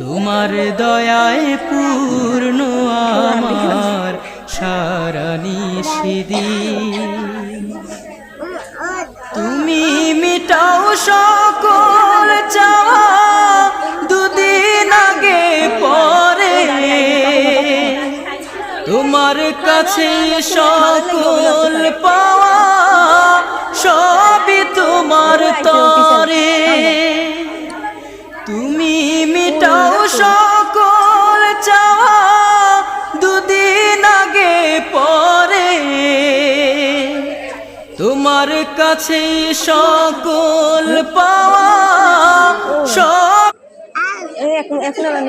তোমার দয়ায় পূর্ণ আমার সারা নিশিদিন। তুমি মিটাও সকল চাওয়া দুদিন আগে পরে, তোমার কাছে সকল পাওয়া সবই তোমার তরে। তুমি মিটাও সকল চাওয়া দুদিন আগে পরে, তোমার কাছে সকল পাওয়া সব। এখন